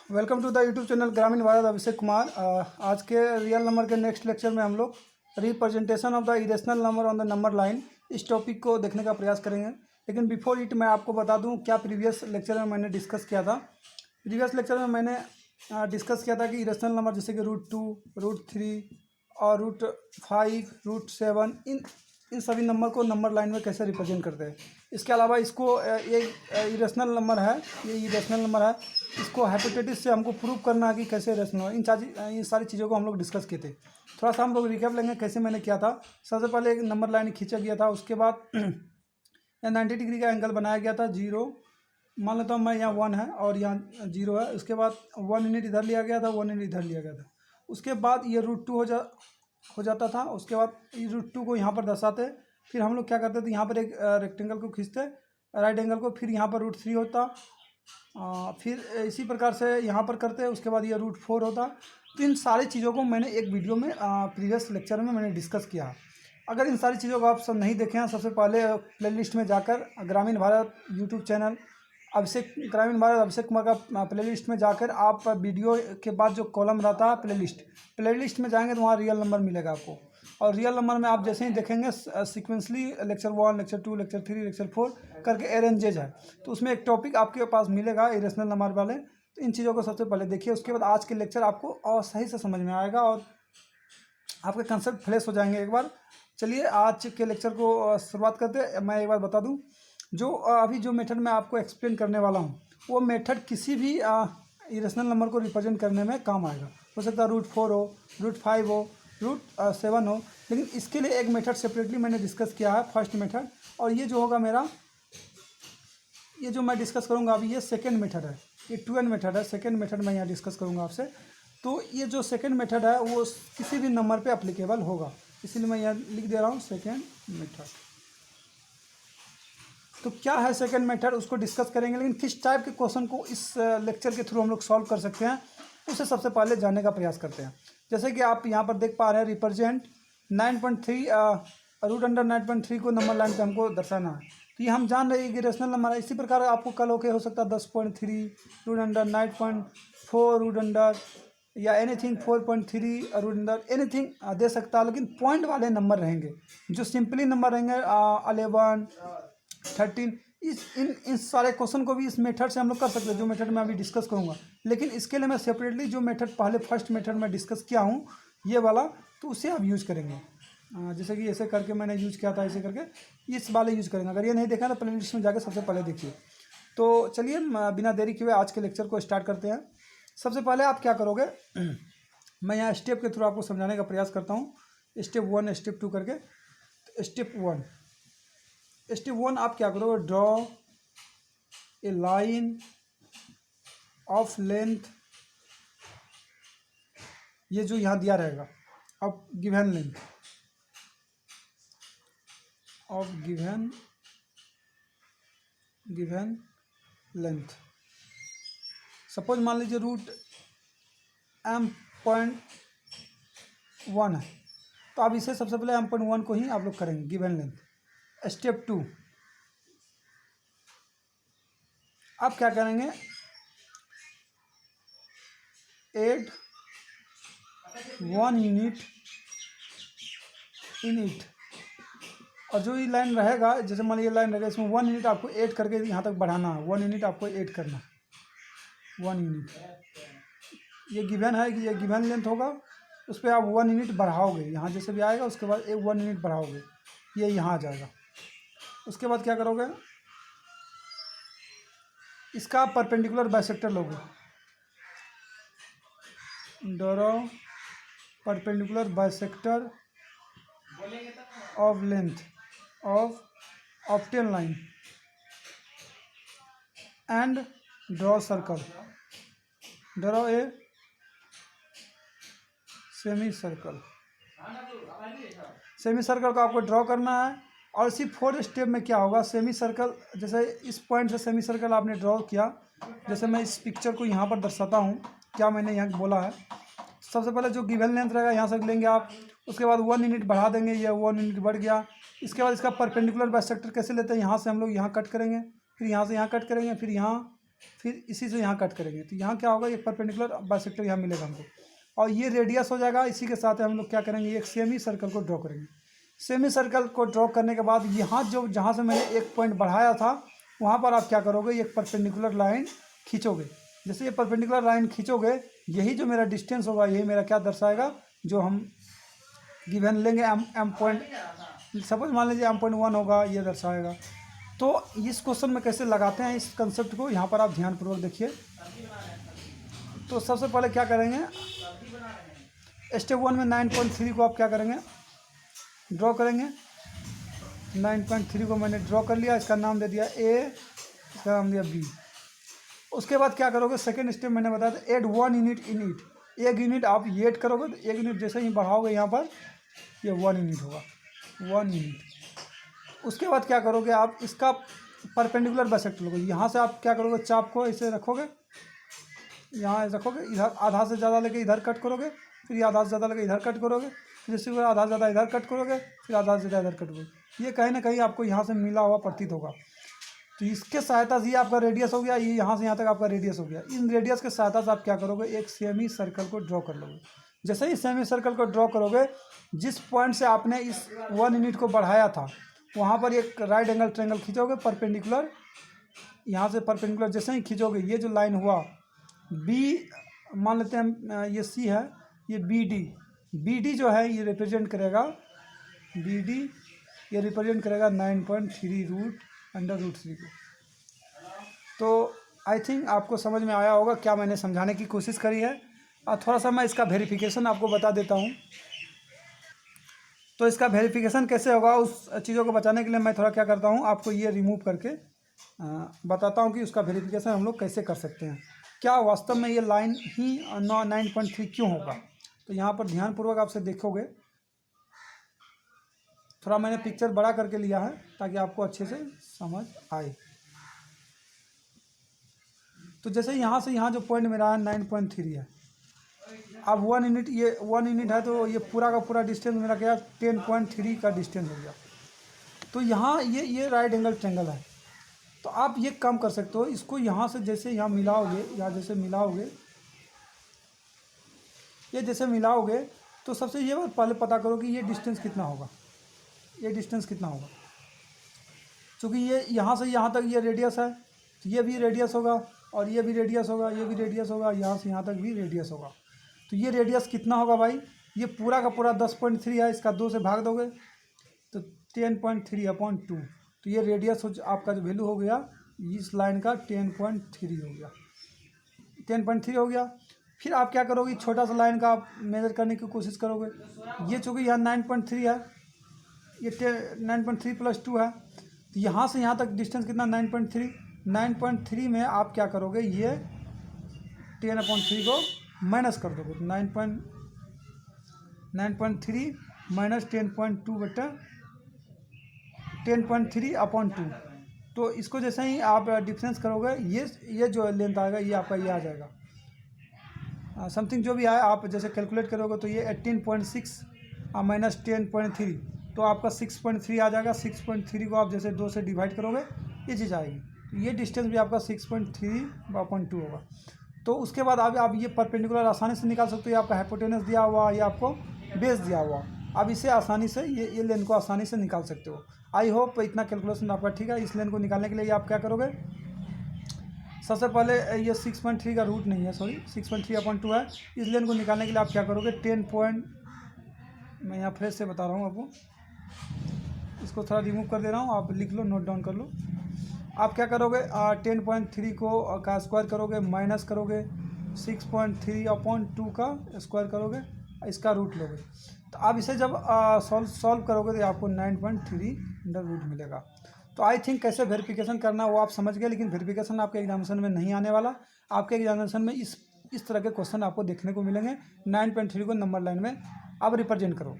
Welcome to the YouTube channel Gramin Bharat. Abhishek Kumar. आज के real number के नेक्स्ट लेक्चर में हम लोग representation of the irrational number on the number line इस टॉपिक को देखने का प्रयास करेंगे। लेकिन बिफोर इट मैं आपको बता दूं क्या प्रीवियस लेक्चर में मैंने डिस्कस किया था। प्रीवियस लेक्चर में मैंने डिस्कस किया था कि इरेशनल नंबर जैसे कि √2, √3 और √5, √7 इन सभी नंबर को नंबर लाइन में कैसे रिप्रेजेंट करते हैं। इसके अलावा इसको ये इरेशनल नंबर है, ये इरेशनल नंबर है, इसको हाइपोथेसिस से हमको प्रूव करना है कि कैसे रेशनल है। इन सारी चीज़ों को हम लोग डिस्कस किए थे। थोड़ा सा हम लोग रिकैप लेंगे कैसे मैंने किया था। सबसे पहले एक नंबर लाइन खींचा गया था, उसके बाद 90 डिग्री का एंगल बनाया गया था। 0 मान लेता हूँ मैं, यहाँ 1 है और यहाँ 0 है। उसके बाद 1 यूनिट इधर लिया गया था, 1 यूनिट इधर लिया गया था। उसके बाद ये √2 हो जाता था। उसके बाद √2 को यहाँ पर दर्शाते, फिर हम लोग क्या करते थे, यहाँ पर एक रेक्टेंगल को खींचते राइट एंगल को, फिर यहाँ पर √3 होता, फिर इसी प्रकार से यहाँ पर करते हैं। उसके बाद ये √4 होता। तो इन सारी चीज़ों को मैंने एक वीडियो में प्रीवियस लेक्चर में मैंने डिस्कस किया। अगर इन सारी चीज़ों को आप सब नहीं देखे हैं, सबसे पहले प्लेलिस्ट में जाकर ग्रामीण भारत यूट्यूब चैनल ग्रामीण भारत अभिषेक कुमार का प्लेलिस्ट में जाकर आप वीडियो के बाद जो कॉलम रहता है प्लेलिस्ट में जाएंगे तो वहाँ रियल नंबर मिलेगा आपको। और रियल नंबर में आप जैसे ही देखेंगे sequentially lecture 1, lecture 2, lecture 3, lecture 4 करके अरेंजेज है, तो उसमें एक टॉपिक आपके पास मिलेगा इरेशनल नंबर वाले। तो इन चीज़ों को सबसे पहले देखिए, उसके बाद आज के लेक्चर आपको और सही से समझ में आएगा और आपके कंसेप्ट फ्लैश हो जाएंगे एक बार। चलिए आज के लेक्चर को शुरुआत करते हैं। मैं एक बार बता दूं, जो अभी जो मेथड मैं आपको एक्सप्लेन करने वाला हूं, वो मेथड किसी भी इरेशनल नंबर को रिप्रेजेंट करने में काम आएगा। हो सकता है √4 हो, √5 हो, √7 हो, लेकिन इसके लिए एक मेथड सेपरेटली मैंने डिस्कस किया है, फर्स्ट मेथड। और ये जो होगा मेरा, ये जो मैं डिस्कस करूँगा अभी, ये सेकेंड मेथड है, ये 2n मेथड है। सेकेंड मेथड मैं यहाँ डिस्कस करूँगा आपसे। तो ये जो सेकेंड मेथड है वो किसी भी नंबर पे अप्लीकेबल होगा, इसीलिए मैं यहाँ लिख दे रहा हूँ सेकेंड मेथड। तो क्या है सेकेंड मेथड, उसको डिस्कस करेंगे। लेकिन किस टाइप के क्वेश्चन को इस लेक्चर के थ्रू हम लोग सॉल्व कर सकते हैं, उसे सबसे पहले जानने का प्रयास करते हैं। जैसे कि आप यहाँ पर देख पा रहे हैं, रिप्रेजेंट 9.3 √9.3 को नंबर लाइन पे हमको दर्शाना है। तो ये हम जान रहे हैं कि रेशनल नंबर है। इसी प्रकार आपको कल ओके हो सकता है 10.3 √9.4 √, या एनीथिंग 4.3 एनीथिंग दे सकता है। लेकिन पॉइंट वाले नंबर रहेंगे, जो सिंपली नंबर रहेंगे 11, 13। इन सारे क्वेश्चन को भी इस मेथड से हम लोग कर सकते हैं, जो मेथड मैं अभी डिस्कस करूंगा। लेकिन इसके लिए मैं सेपरेटली जो मेथड पहले फर्स्ट मेथड में डिस्कस किया हूँ, ये वाला, तो उसे आप यूज़ करेंगे। जैसे कि ऐसे करके मैंने यूज़ किया था, ऐसे करके इस वाले यूज़ करेंगे। अगर ये नहीं देखा तो प्लेलिस्ट में जाकर सबसे पहले देखिए। तो चलिए बिना देरी किए आज के लेक्चर को स्टार्ट करते हैं। सबसे पहले आप क्या करोगे, मैं यहाँ स्टेप के थ्रू आपको समझाने का प्रयास करता हूँ, स्टेप 1, स्टेप 2 करके। तो स्टेप 1 आप क्या करोगे, draw a line of length, ये जो यहाँ दिया रहेगा, of given length, of given length. Suppose मान लीजिए M.1 है, तो आप इसे सबसे पहले M.1 को ही आप लोग करेंगे गिवन लेंथ। स्टेप 2 आप क्या करेंगे, एड 1 यूनिट इन इट। और जो ये लाइन रहेगा, जैसे मान लीजिए लाइन रहेगा, इसमें 1 यूनिट आपको ऐड करके यहाँ तक बढ़ाना है। 1 यूनिट आपको ऐड करना है, 1 यूनिट। ये गिवन है कि ये गिवन लेंथ होगा, उस पर आप 1 यूनिट बढ़ाओगे, यहाँ जैसे भी आएगा उसके बाद एक 1 यूनिट बढ़ाओगे, ये यहाँ आ जाएगा। उसके बाद क्या करोगे, इसका परपेंडिकुलर बाइसेक्टर लोगे, draw perpendicular bisector of length of obtain line and draw circle, draw a semi circle को आपको ड्रॉ करना है। और इसी 4th स्टेप में क्या होगा, सेमी सर्कल, जैसे इस पॉइंट से सेमी सर्कल आपने ड्रॉ किया, जैसे मैं इस पिक्चर को यहाँ पर दर्शाता हूँ, क्या मैंने यहाँ बोला है। सबसे पहले जो गिवन लेंथ रहेगा यहाँ से लेंगे आप, उसके बाद 1 यूनिट बढ़ा देंगे, ये 1 यूनिट बढ़ गया। इसके बाद इसका परपेंडिकुलर बाइसेक्टर कैसे लेते हैं, यहाँ से हम लोग यहाँ कट करेंगे, फिर यहाँ से यहाँ कट करेंगे, फिर यहाँ फिर इसी से यहाँ कट करेंगे तो यहाँ क्या होगा, एक परपेंडिकुलर बाइसेक्टर यहाँ मिलेगा हमको, और ये रेडियस हो जाएगा। इसी के साथ हम लोग क्या करेंगे, एक सेमी सर्कल को ड्रॉ करेंगे। सेमी सर्कल को ड्रॉ करने के बाद यहाँ जहाँ से मैंने एक पॉइंट बढ़ाया था वहाँ पर आप क्या करोगे, एक परपेंडिकुलर लाइन खींचोगे। जैसे ये परपेंडिकुलर लाइन खींचोगे, यही जो मेरा डिस्टेंस होगा, यही मेरा क्या दर्शाएगा, जो हम गिवन लेंगे एम पॉइंट, सपोज मान लीजिए M.1 होगा, ये दर्शाएगा। तो इस क्वेश्चन में कैसे लगाते हैं इस कंसेप्ट को, यहाँ पर आप ध्यानपूर्वक देखिए। तो सबसे पहले क्या करेंगे, स्टेप 1 में 9.3 को आप क्या करेंगे, ड्रॉ करेंगे। 9.3 को मैंने ड्रॉ कर लिया, इसका नाम दे दिया A, इसका नाम दिया B। उसके बाद क्या करोगे, सेकेंड स्टेप मैंने बताया था, ऐड 1 यूनिट इन इट। एक यूनिट आप ये ऐड करोगे तो एक यूनिट जैसे ही बढ़ाओगे यहाँ पर ये 1 यूनिट होगा, 1 यूनिट। उसके बाद क्या करोगे, आप इसका परपेंडिकुलर बाइसेक्टर लोगे। यहाँ से आप क्या करोगे, चाप को ऐसे रखोगे, यहाँ रखोगे, इधर आधा से ज़्यादा लेके इधर कट करोगे, फिर ये आधा से ज़्यादा लेके इधर कट करोगे, फिर इसी को आधा से ज़्यादा इधर कट करोगे, फिर आधा से ज़्यादा इधर कट करोगे। ये कहीं ना कहीं आपको यहाँ से मिला हुआ प्रतीत होगा। तो इसके सहायता से ये आपका रेडियस हो गया, ये यहाँ से यहाँ तक आपका रेडियस हो गया। इन रेडियस के सहायता से आप क्या करोगे, एक सेमी सर्कल को ड्रॉ कर लोगे। जैसे ही सेमी सर्कल को ड्रॉ करोगे, जिस पॉइंट से आपने इस 1 यूनिट को बढ़ाया था वहाँ पर एक राइट एंगल ट्रायंगल खींचोगे परपेंडिकुलर। यहाँ से परपेंडिकुलर जैसे ही खींचोगे, ये जो लाइन हुआ B, मान लेते हैं ये C है, ये BD जो है ये रिप्रेजेंट करेगा, BD ये रिप्रेजेंट करेगा 9.3 √3 को। तो आई थिंक आपको समझ में आया होगा क्या मैंने समझाने की कोशिश करी है। और थोड़ा सा मैं इसका वेरिफिकेशन आपको बता देता हूँ। तो इसका वेरिफिकेशन कैसे होगा, उस चीज़ों को बचाने के लिए मैं थोड़ा क्या करता हूँ, आपको ये रिमूव करके बताता हूँ कि उसका वेरिफिकेशन हम लोग कैसे कर सकते हैं, क्या वास्तव में ये लाइन ही 9.3 क्यों होगा। तो यहाँ पर ध्यानपूर्वक आपसे देखोगे, थोड़ा मैंने पिक्चर बड़ा करके लिया है ताकि आपको अच्छे से समझ आए। तो जैसे यहाँ से यहाँ जो पॉइंट मेरा है 9.3 है, अब 1 यूनिट, ये 1 यूनिट है तो ये पूरा का पूरा डिस्टेंस मेरा क्या 10.3 का डिस्टेंस हो गया। तो यहाँ ये राइट एंगल ट्रायंगल है, तो आप ये कम कर सकते हो इसको। यहाँ से जैसे यहाँ मिलाओगे, यहाँ जैसे मिलाओगे, ये जैसे मिलाओगे, तो सबसे ये बात पहले पता करो कि ये डिस्टेंस कितना होगा, ये डिस्टेंस कितना होगा। क्योंकि ये यहाँ से यहाँ तक ये रेडियस है, तो ये भी रेडियस होगा, और ये भी रेडियस होगा, ये भी रेडियस होगा, यहाँ से यहाँ तक भी रेडियस होगा। तो ये रेडियस कितना होगा भाई, ये पूरा का पूरा 10.3 है, इसका 2 से भाग दोगे तो 10.3/2। तो ये रेडियस आपका जो वैल्यू हो गया इस लाइन का 10.3 हो गया, 10.3 हो गया। फिर आप क्या करोगे, छोटा सा लाइन का आप मेजर करने की कोशिश करोगे। ये चूँकि यहाँ 9.3 है, ये 9.3 + 2 है, तो यहाँ से यहाँ तक डिस्टेंस कितना 9.3 में आप क्या करोगे, ये 10/3 को माइनस कर दोगे। तो 9.3 - 10.2 बटा 10.3/2। तो इसको जैसे ही आप डिफरेंस करोगे, ये जो लेंथ आएगा ये आपका ये आ जाएगा समथिंग जो भी आए, आप जैसे कैलकुलेट करोगे तो ये 18.6 - 10.3, तो आपका 6.3 आ जाएगा। 6.3 को आप जैसे 2 से डिवाइड करोगे ये चीज़ आएगी, तो ये डिस्टेंस भी आपका 6.3/2 होगा। तो उसके बाद आप ये परपेंडिकुलर आसानी से निकाल सकते हो। ये आपका हाइपोटेनस दिया हुआ, ये आपको बेस दिया हुआ, आप इसे आसानी से ये लेंथ को आसानी से निकाल सकते हो। आई होप इतना कैलकुलेशन आपका ठीक है। इस लेंथ को निकालने के लिए आप क्या करोगे, सबसे पहले ये 6.3 का रूट नहीं है, सॉरी 6.3/2 है। इस लेंथ को निकालने के लिए आप क्या करोगे, मैं यहाँ फ्रेश से बता रहा हूँ आपको, इसको थोड़ा रिमूव कर दे रहा हूँ, आप लिख लो, नोट डाउन कर लो। आप क्या करोगे, 10.3 को का स्क्वायर करोगे, माइनस करोगे 6.3/2 का स्क्वायर करोगे, इसका रूट लोगे। तो आप इसे जब सॉल्व करोगे तो आपको 9.3 अंडर रूट मिलेगा। तो आई थिंक कैसे वेरिफिकेशन करना वो आप समझ गए, लेकिन वेरिफिकेशन आपके एग्जामिनेशन में नहीं आने वाला। आपके एग्जामिनेशन में इस तरह के क्वेश्चन आपको देखने को मिलेंगे। 9.3 को नंबर लाइन में आप रिप्रेजेंट करो।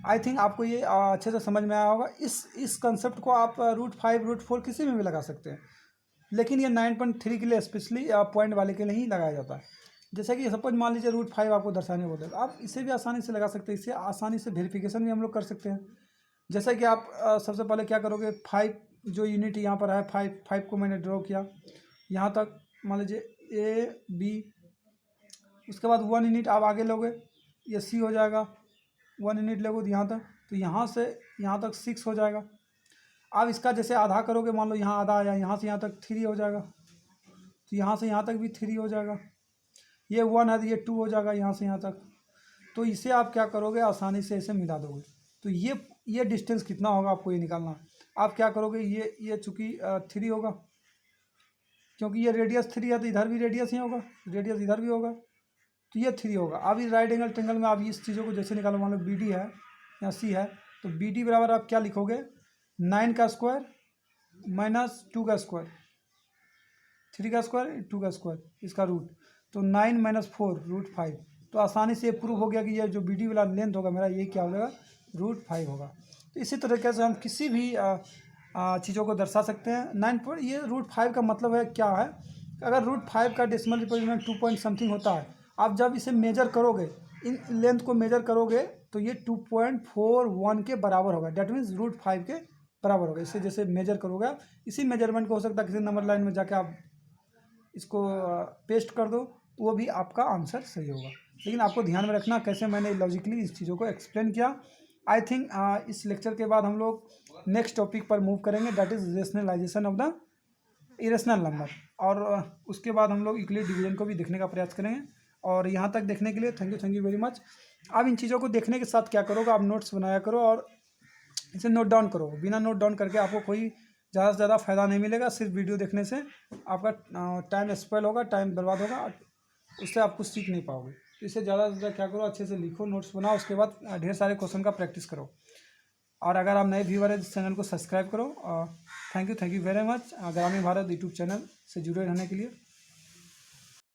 आई थिंक आपको ये अच्छे से समझ में आया होगा। इस कंसेप्ट को आप √5 √4 किसी में भी लगा सकते हैं, लेकिन ये 9.3 के लिए स्पेशली पॉइंट वाले के लिए ही लगाया जाता है। जैसे कि सपोज मान लीजिए √5 आपको दर्शाने बोलते हैं, आप इसे भी आसानी से लगा सकते हैं। इसे आसानी से वेरिफिकेशन भी हम लोग कर सकते हैं। जैसे कि आप सबसे पहले क्या करोगे, 5 जो यूनिट यहाँ पर है, 5 को मैंने ड्रॉ किया, यहाँ तक मान लीजिए ए बी, उसके बाद 1 यूनिट आप आगे लोगे, ये सी हो जाएगा, 1 यूनिट लोगे यहाँ तक, तो यहाँ से यहाँ तक 6 हो जाएगा। अब इसका जैसे आधा करोगे, मान लो यहाँ आधा आया, यहाँ से यहाँ तक 3 हो जाएगा, तो यहाँ से यहाँ तक भी 3 हो जाएगा। ये 1 है तो ये 2 हो जाएगा यहाँ से यहाँ तक। तो इसे आप क्या करोगे, आसानी से इसे मिला दोगे। तो ये डिस्टेंस कितना होगा आपको ये निकालना है। आप क्या करोगे, ये चूँकि 3 होगा, क्योंकि ये रेडियस 3 है तो इधर भी रेडियस ही होगा, रेडियस इधर भी होगा, तो ये 3 होगा। अब इस राइट एंगल ट्रेंगल में आप इस चीज़ों को जैसे निकालो, मान लो बी डी है या सी है, तो बी डी बराबर आप क्या लिखोगे, 9 का स्क्वायर माइनस 2 का स्क्वायर, 3 का स्क्वायर 2 का स्क्वायर, इसका रूट, तो 9 माइनस 4 √5। तो आसानी से प्रूव हो गया कि ये जो बी डी वाला लेंथ होगा मेरा, ये क्या हो जाएगा, √5 होगा। तो इसी तरीके से हम किसी भी चीज़ों को दर्शा सकते हैं। 9 ये √5 का मतलब है क्या है, अगर √5 का डेसिमल रिप्रेजेंटेशन 2 पॉइंट समथिंग होता है, आप जब इसे मेजर करोगे, इन लेंथ को मेजर करोगे, तो ये 2.41 के बराबर होगा। डेट मीन्स √5 के बराबर होगा। इसे जैसे मेजर करोगे आप, इसी मेजरमेंट को हो सकता है किसी नंबर लाइन में जाके आप इसको पेस्ट कर दो, वो भी आपका आंसर सही होगा। लेकिन आपको ध्यान में रखना कैसे मैंने लॉजिकली इस चीज़ों को एक्सप्लेन किया। आई थिंक इस लेक्चर के बाद हम लोग नेक्स्ट टॉपिक पर मूव करेंगे, that is rationalization of the irrational number, और उसके बाद हम लोग यूक्लिड डिवीजन को भी देखने का प्रयास करेंगे। और यहाँ तक देखने के लिए थैंक यू वेरी मच। अब इन चीज़ों को देखने के साथ क्या करोगे, आप नोट्स बनाया करो और इसे नोट डाउन करो। बिना नोट डाउन करके आपको कोई ज़्यादा से ज़्यादा फ़ायदा नहीं मिलेगा। सिर्फ वीडियो देखने से आपका टाइम स्पेल होगा, टाइम बर्बाद होगा, उससे आप कुछ सीख नहीं पाओगे। तो इसे ज़्यादा से ज़्यादा क्या करो, अच्छे से लिखो, नोट्स बनाओ, उसके बाद ढेर सारे क्वेश्चन का प्रैक्टिस करो। और अगर आप नए व्यूअर हैं, इस चैनल को सब्सक्राइब करो। थैंक यू वेरी मच ग्रामीण भारत यूट्यूब चैनल से जुड़े रहने के लिए।